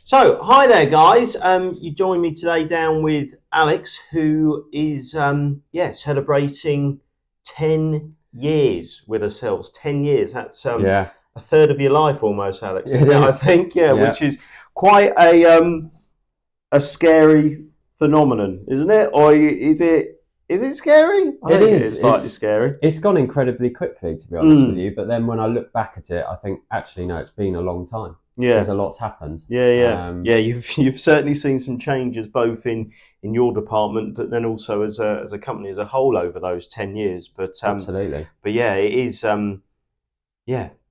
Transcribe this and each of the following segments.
So, hi there, guys. You join me today down with Alex, who is celebrating 10 years with ourselves. 10 years. That's Yeah, a third of your life almost, Alex, it isn't it? I is. think, yeah, Yeah, which is quite a scary phenomenon, isn't it? Or is it scary? I it think it is. is slightly scary. It's gone incredibly quickly, to be honest with Mm, you. But then when I look back at it, I think actually no, it's been a long time because yeah. a lot's happened. Yeah. You've certainly seen some changes both in your department, but then also as a company as a whole over those 10 years. Absolutely. But yeah, it is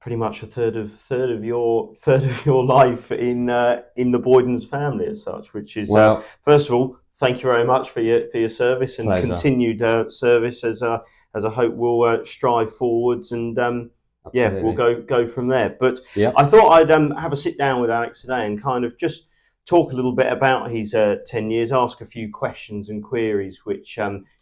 pretty much a third of your life in the Boydens family as such. Which is Well, first of all, thank you very much for your service and pleasure. continued service as I hope we'll strive forwards and. Yeah, we'll Absolutely. go from there. But I Yep. thought I'd have a sit down with Alex today and kind of just talk a little bit about his 10 years, ask a few questions and queries which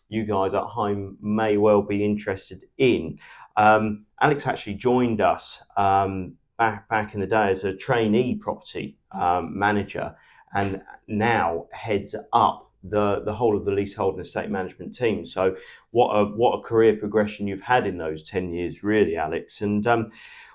you guys at home may well be interested in. Alex actually joined us back in the day as a trainee property manager, and now heads up the whole of the leasehold and estate management team. So what a career progression you've had in those 10 years, really, Alex. And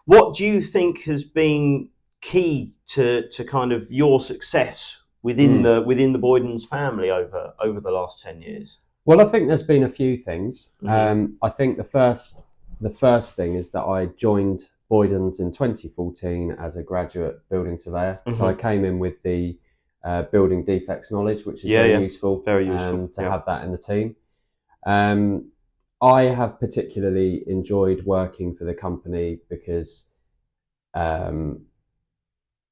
what do you think has been key to kind of your success Mm. within the Boydens family over the last 10 years? Well, I think there's been a few things. Hmm. I think the first thing is that I joined Boydens in 2014 as a graduate building surveyor. So I Hmm. came in with the building defects knowledge, which is Yeah, very yeah, useful very useful. to Yeah. have that in the team. Um, I have particularly enjoyed working for the company because um,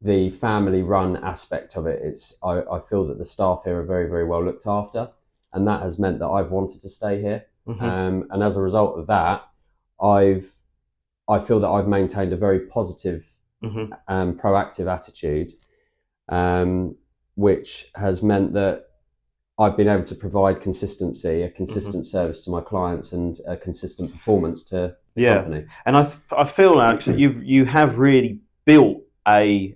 the family run aspect of it, I feel that the staff here are very, very well looked after. And that has meant that I've wanted to stay here. Hmm. And as a result of that, I've I feel that I've maintained a very positive Hmm. and proactive attitude, um, which has meant that I've been able to provide consistency, a Hmm. consistent service to my clients, and a consistent performance to the Yeah, company. and I feel Alex that you have really built a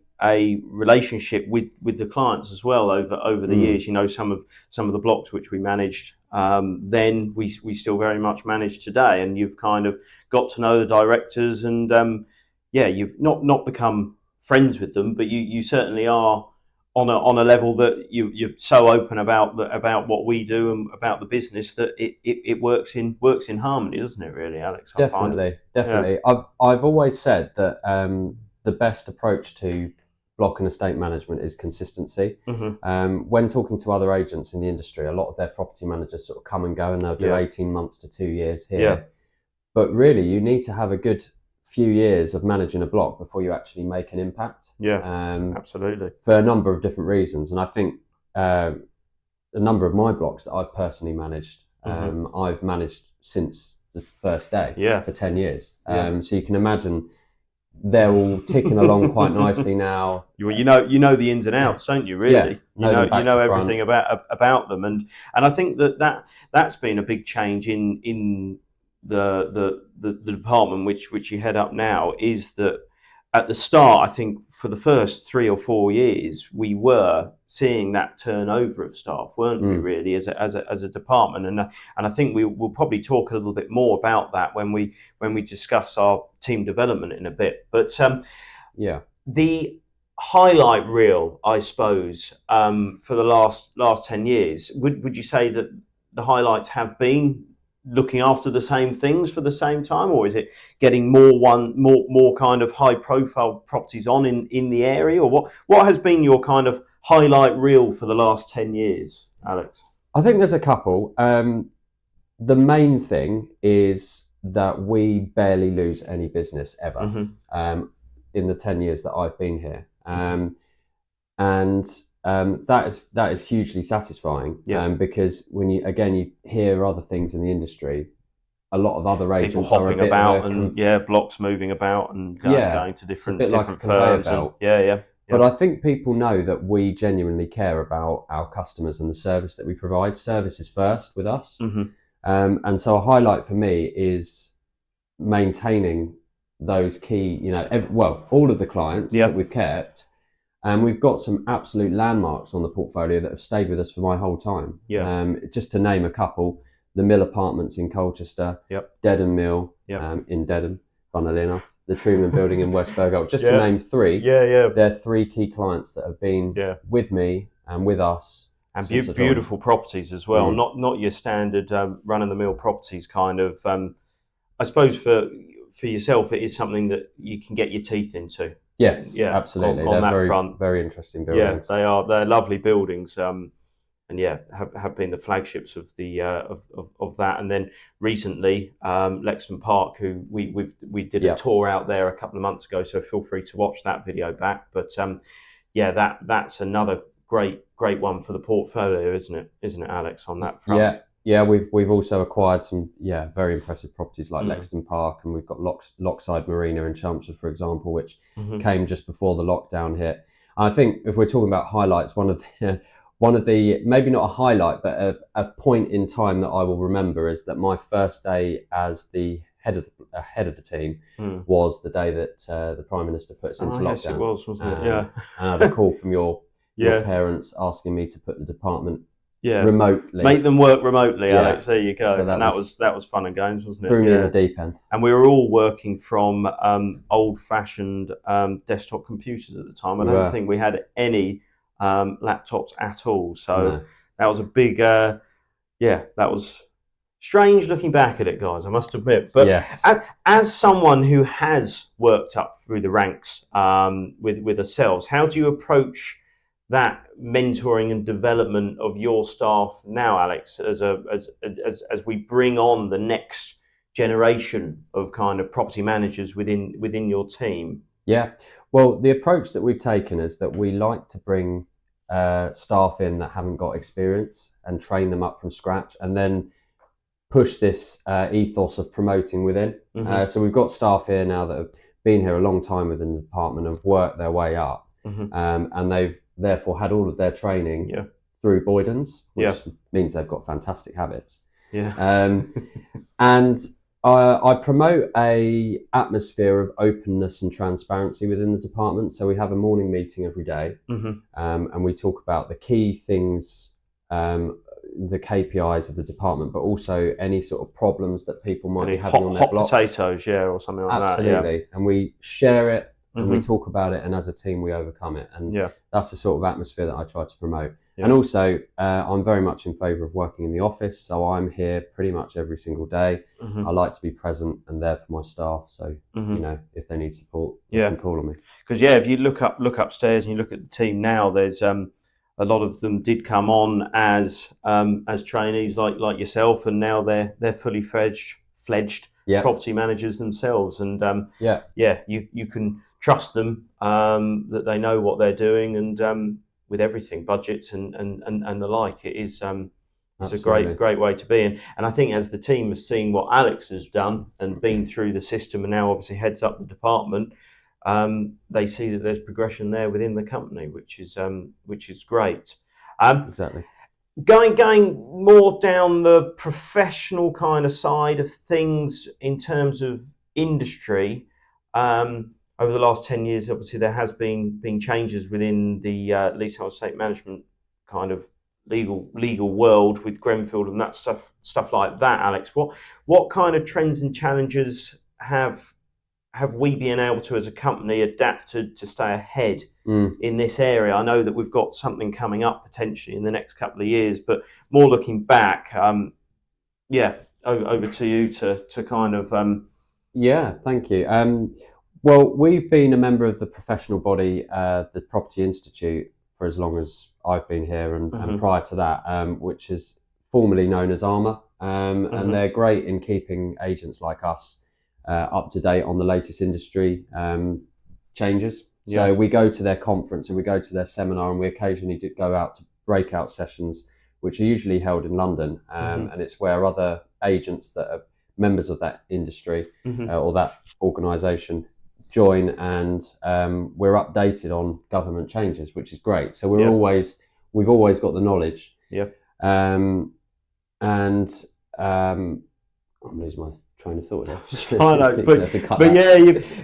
relationship with the clients as well over the Mm, years. You know, some of the blocks which we managed then we still very much manage today, and you've kind of got to know the directors, and yeah, you've not become friends with them, but you certainly are on a level that you're so open about what we do and about the business that it works in harmony, doesn't it? Really, Alex, I find. definitely, Yeah. definitely. I've always said that the best approach to block and estate management is consistency. Hmm. When talking to other agents in the industry, a lot of their property managers sort of come and go, and they'll do Yeah. 18 months to 2 years Yeah. here. But really, you need to have a good few years of managing a block before you actually make an impact. Yeah. Um, Absolutely. for a number of different reasons. And I think uh, a number of my blocks that I've personally managed, Hmm. I've managed since the first day Yeah. for 10 years. Yeah. So you can imagine they're all ticking along quite nicely now. You know the ins and outs, don't you? Yeah, Really, you know know them you back know to front. everything about them, and I think that's been a big change in the department which you head up now. Is that at the start, I think for the first 3 or 4 years, we were seeing that turnover of staff, weren't we? Mm, Really, as a department, and I think we'll probably talk a little bit more about that when we discuss our team development in a bit. But yeah. the highlight reel, I suppose, for the last 10 years, would you say that the highlights have been looking after the same things for the same time, or is it getting more kind of high profile properties in the area, or what has been your kind of highlight reel for the last 10 years, Alex? I think there's a couple. The main thing is that we barely lose any business ever Hmm. um, in the 10 years that I've been here. Hmm. And that is hugely satisfying Yeah. because when you hear other things in the industry, a lot of other People agents are a hopping bit of about and yeah, blocks moving about and yeah, going to it's a different bit like a different conveyor firms and belt. yeah, yeah, But yeah. I think people know that we genuinely care about our customers and the service that we provide. Service is first with us, Hmm. and so a highlight for me is maintaining those key, all of the clients that Yeah. we've kept, And we've got some absolute landmarks on the portfolio that have stayed with us for my whole time. Yeah. Just to name a couple, the Mill Apartments in Colchester, Yep. Dedham Mill Yep. in Dedham, funnily enough, the Truman Building in West Burgold. Just to Yeah. name three, Yeah. they're three key clients that have been with me and with us. And since I joined. beautiful properties as well. Not your standard run-of-the-mill properties kind of. I suppose for yourself, it is something that you can get your teeth into. Yes, Yeah, absolutely. On They're that very, front. very interesting buildings. Yeah, they are. They're lovely buildings. And yeah, have been the flagships of the of that. And then recently, Lexington Park, who we did a tour out there a couple of months ago. So feel free to watch that video back. But yeah, that's another great one for the portfolio, isn't it, Alex, on that front? Yeah, we've also acquired some very impressive properties like Lexington Park, and we've got Lockside Marina in Chelmsford, for example, which came just before the lockdown hit. I think if we're talking about highlights, one of the maybe not a highlight, but a point in time that I will remember is that my first day as the head of the team was the day that the Prime Minister put us into lockdown. Yes, it was, wasn't it? Yeah. And I had a call from your parents asking me to put the department remotely. Make them work remotely, Alex. There you go. So that was fun and games, wasn't it? Threw me in the deep end. And we were all working from old-fashioned desktop computers at the time. I don't think we had any laptops at all. So that was a big, that was strange looking back at it, guys, I must admit. But as someone who has worked up through the ranks with ourselves, how do you approach that mentoring and development of your staff now, Alex, as we bring on the next generation of kind of property managers within your team? Yeah, well, the approach that we've taken is that we like to bring staff in that haven't got experience and train them up from scratch, and then push this ethos of promoting within. So we've got staff here now that have been here a long time within the department, have worked their way up, and they've therefore had all of their training through Boydens, which means they've got fantastic habits. And I promote a atmosphere of openness and transparency within the department. So we have a morning meeting every day, and we talk about the key things, the KPIs of the department, but also any sort of problems that people might be having on their blocks. Hot potatoes, or something like that. Absolutely. And we share it, and we talk about it, and as a team we overcome it. And that's the sort of atmosphere that I try to promote. And also, I'm very much in favour of working in the office, so I'm here pretty much every single day. I like to be present and there for my staff, so if they need support, they can call on me. Because if you look upstairs and you look at the team now, there's a lot of them did come on as trainees like yourself, and now they're fully fledged property managers themselves, and you can trust them that they know what they're doing, and with everything, budgets and the like, it is it's a great way to be in. And I think as the team has seen what Alex has done and been through the system, and now obviously heads up the department, they see that there's progression there within the company, which is great. Exactly. Going more down the professional kind of side of things in terms of industry, over the last 10 years, obviously there has been changes within the leasehold estate management kind of legal world with Grenfell and that stuff like that. Alex, what kind of trends and challenges have we been able to, as a company, adapt to stay ahead in this area? I know that we've got something coming up potentially in the next couple of years, but more looking back, over to you to kind of. Thank you. Well, we've been a member of the professional body, the Property Institute, for as long as I've been here, and prior to that, which is formerly known as ARMA, and they're great in keeping agents like us up to date on the latest industry changes. So we go to their conference and we go to their seminar, and we occasionally do go out to breakout sessions, which are usually held in London, and it's where other agents that are members of that industry or that organisation join, and we're updated on government changes, which is great. So we've always got the knowledge. I'm losing my train of thought there.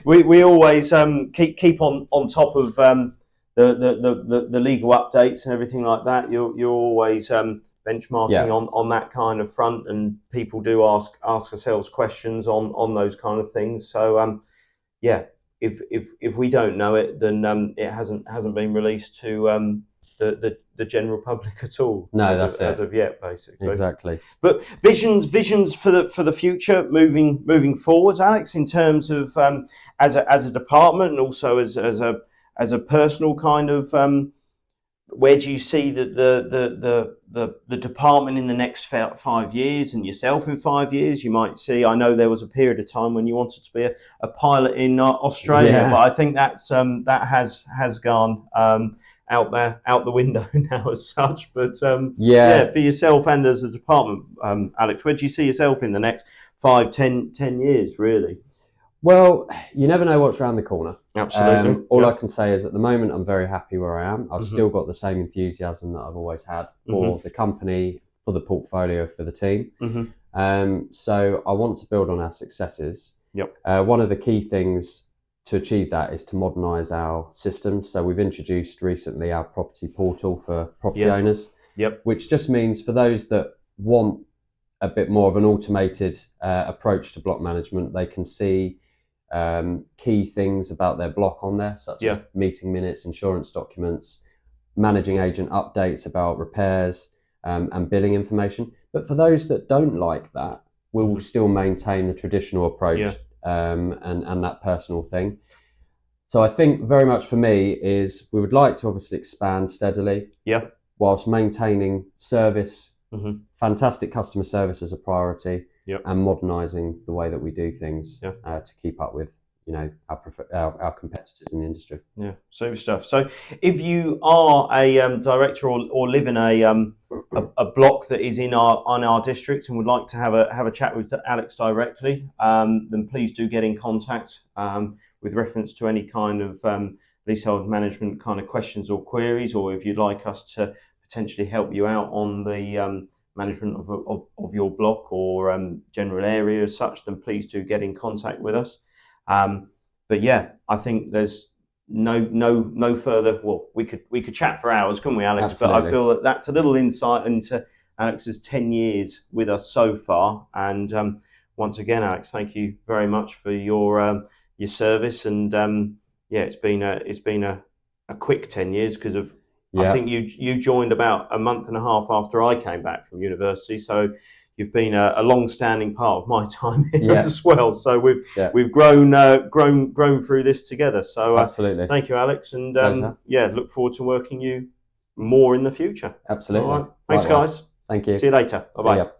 We always keep on top of the legal updates and everything like that. You're always benchmarking on that kind of front, and people do ask ourselves questions on those kind of things. So yeah, if we don't know it, then it hasn't been released to the general public at all. No, as of yet, basically. Exactly. But visions for the future, moving forwards, Alex, in terms of as a department, and also as a personal kind of, where do you see the department in the next 5 years, and yourself in 5 years? You might see. I know there was a period of time when you wanted to be a pilot in Australia, but I think that has gone out the window now as such. But for yourself and as a department, Alex, where do you see yourself in the next 5, 10 years, really? Well, you never know what's around the corner. Absolutely. All I can say is at the moment I'm very happy where I am. I've still got the same enthusiasm that I've always had for the company, for the portfolio, for the team. So I want to build on our successes. One of the key things to achieve that is to modernise our systems. So we've introduced recently our property portal for property owners, which just means for those that want a bit more of an automated approach to block management, they can see key things about their block on there, such as meeting minutes, insurance documents, managing agent updates about repairs, and billing information. But for those that don't like that, we will still maintain the traditional approach and that personal thing. So I think very much for me is we would like to obviously expand steadily, whilst maintaining service, fantastic customer service as a priority, and modernising the way that we do things to keep up with our competitors in the industry. Yeah, super stuff. So if you are a director or live in a block that is on our district and would like to have a chat with Alex directly, then please do get in contact with reference to any kind of leasehold management kind of questions or queries, or if you'd like us to potentially help you out on the management of your block or general area as such, then please do get in contact with us. But yeah, I think there's no further. Well, we could chat for hours, couldn't we, Alex? Absolutely. But I feel that's a little insight into Alex's 10 years with us so far. And once again, Alex, thank you very much for your service. And it's been a quick 10 years because of. I think you joined about a month and a half after I came back from university, so you've been a long-standing part of my time here as well. So we've grown through this together. So absolutely, thank you, Alex, and look forward to working you more in the future. Absolutely. All right. Thanks, guys. Thank you. See you later. Bye bye.